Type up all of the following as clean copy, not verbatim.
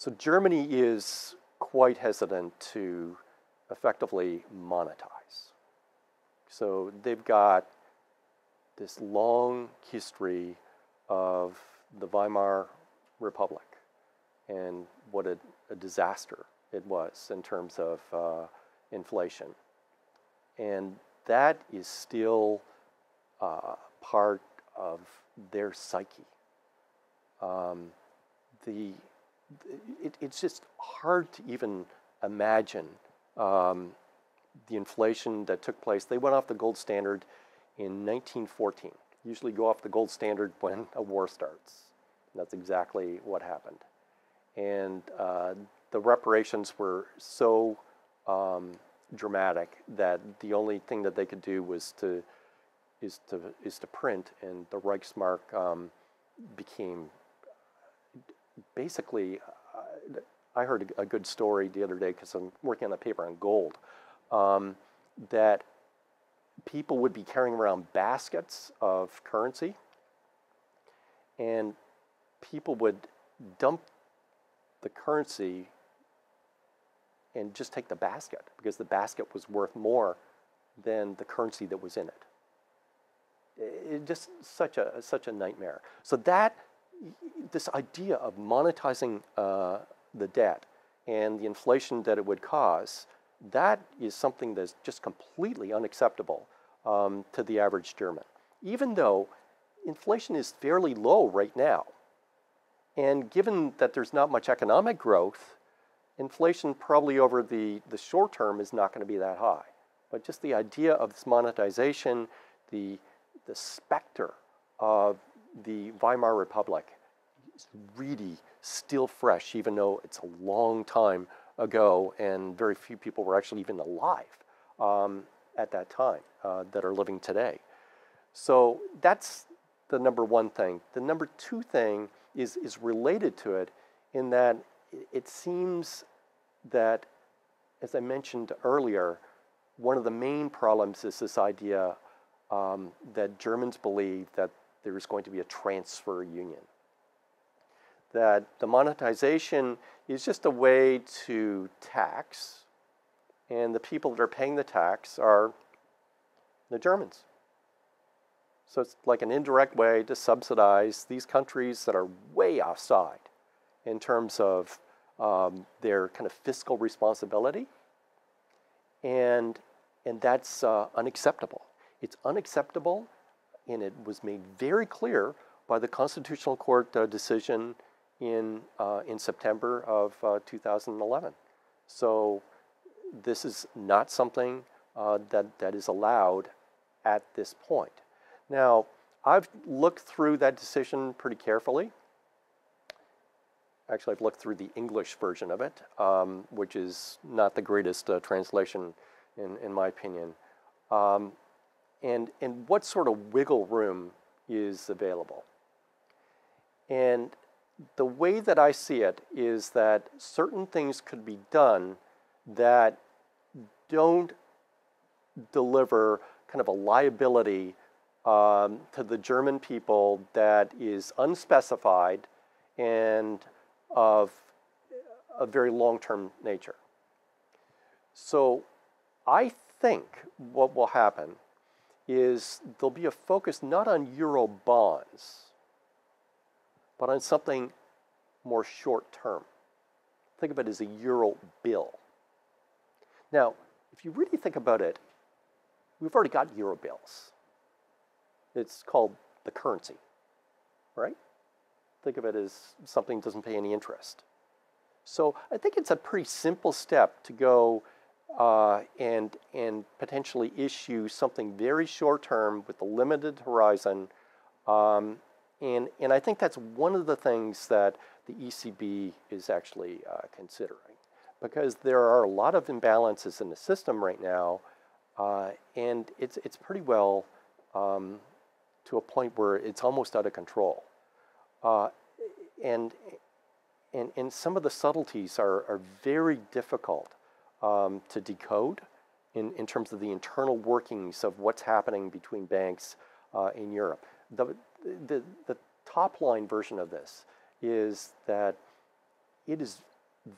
So Germany is quite hesitant to effectively monetize. So they've got this long history of the Weimar Republic and what a disaster it was in terms of inflation. And that is still part of their psyche. It's just hard to even imagine the inflation that took place. They went off the gold standard in 1914. Usually go off the gold standard when a war starts. And that's exactly what happened. And the reparations were so dramatic that the only thing that they could do was to print, and the Reichsmark became basically. I heard a good story the other day because I'm working on a paper on gold, that people would be carrying around baskets of currency, and people would dump the currency and just take the basket because the basket was worth more than the currency that was in it. It just such a nightmare. So this idea of monetizing the debt and the inflation that it would cause, that is something that's just completely unacceptable to the average German. Even though inflation is fairly low right now, and given that there's not much economic growth, inflation probably over the short term is not going to be that high. But just the idea of this monetization, the specter of the Weimar Republic is really still fresh, even though it's a long time ago and very few people were actually even alive at that time that are living today. So that's the number one thing. The number two thing is related to it in that it seems that, as I mentioned earlier, one of the main problems is this idea that Germans believe that there is going to be a transfer union. That the monetization is just a way to tax, and the people that are paying the tax are the Germans. So it's like an indirect way to subsidize these countries that are way offside in terms of their kind of fiscal responsibility, and that's unacceptable. It's unacceptable, and it was made very clear by the Constitutional Court decision in September of 2011. So this is not something that is allowed at this point. Now, I've looked through that decision pretty carefully. Actually, I've looked through the English version of it, which is not the greatest translation in my opinion. And what sort of wiggle room is available? And the way that I see it is that certain things could be done that don't deliver kind of a liability to the German people that is unspecified and of a very long-term nature. So I think what will happen is there'll be a focus not on Eurobonds, but on something more short-term. Think of it as a Euro bill. Now, if you really think about it, we've already got Euro bills. It's called the currency, right? Think of it as something that doesn't pay any interest. So I think it's a pretty simple step to go and potentially issue something very short-term with a limited horizon. And I think that's one of the things that the ECB is actually considering, because there are a lot of imbalances in the system right now, and it's pretty well to a point where it's almost out of control. And some of the subtleties are very difficult to decode in terms of the internal workings of what's happening between banks in Europe. The top line version of this is that it is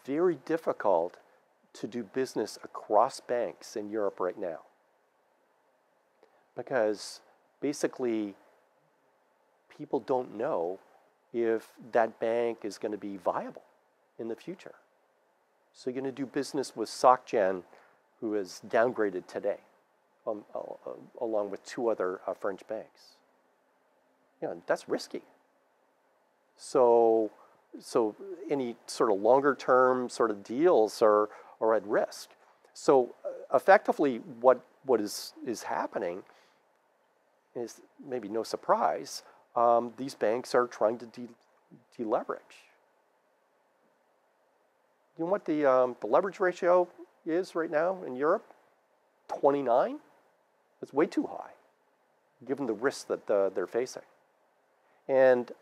very difficult to do business across banks in Europe right now. Because basically, people don't know if that bank is going to be viable in the future. So you're going to do business with SocGen, who is downgraded today, along with two other French banks. That's risky. So any sort of longer term sort of deals are at risk. So effectively, what is happening is, maybe no surprise, these banks are trying to deleverage. You know what the leverage ratio is right now in Europe? 29. It's way too high, given the risks that they're facing. And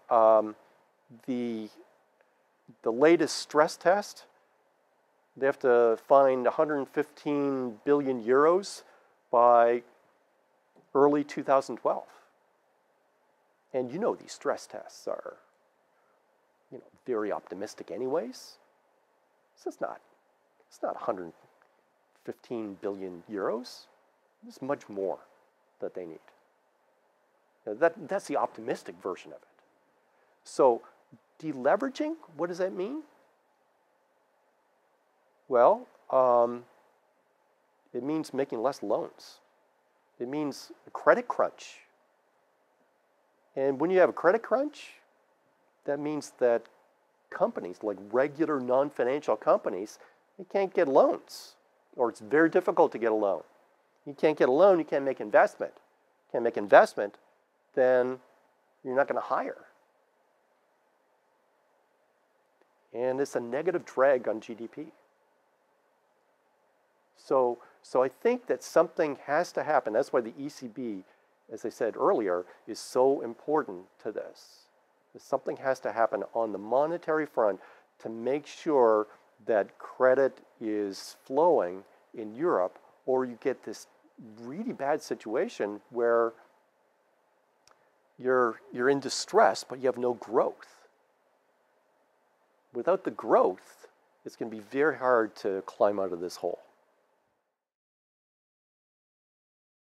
the latest stress test, they have to find 115 billion euros by early 2012. And these stress tests are, very optimistic anyways. So it's not 115 billion euros. It's much more that they need. That's the optimistic version of it. So deleveraging, what does that mean? Well, it means making less loans. It means a credit crunch. And when you have a credit crunch, that means that companies, like regular non-financial companies, they can't get loans, or it's very difficult to get a loan. You can't get a loan, you can't make investment. Can't make investment, then you're not going to hire. And it's a negative drag on GDP. So I think that something has to happen. That's why the ECB, as I said earlier, is so important to this. Something has to happen on the monetary front to make sure that credit is flowing in Europe, or you get this really bad situation where you're in distress, but you have no growth. Without the growth, it's going to be very hard to climb out of this hole.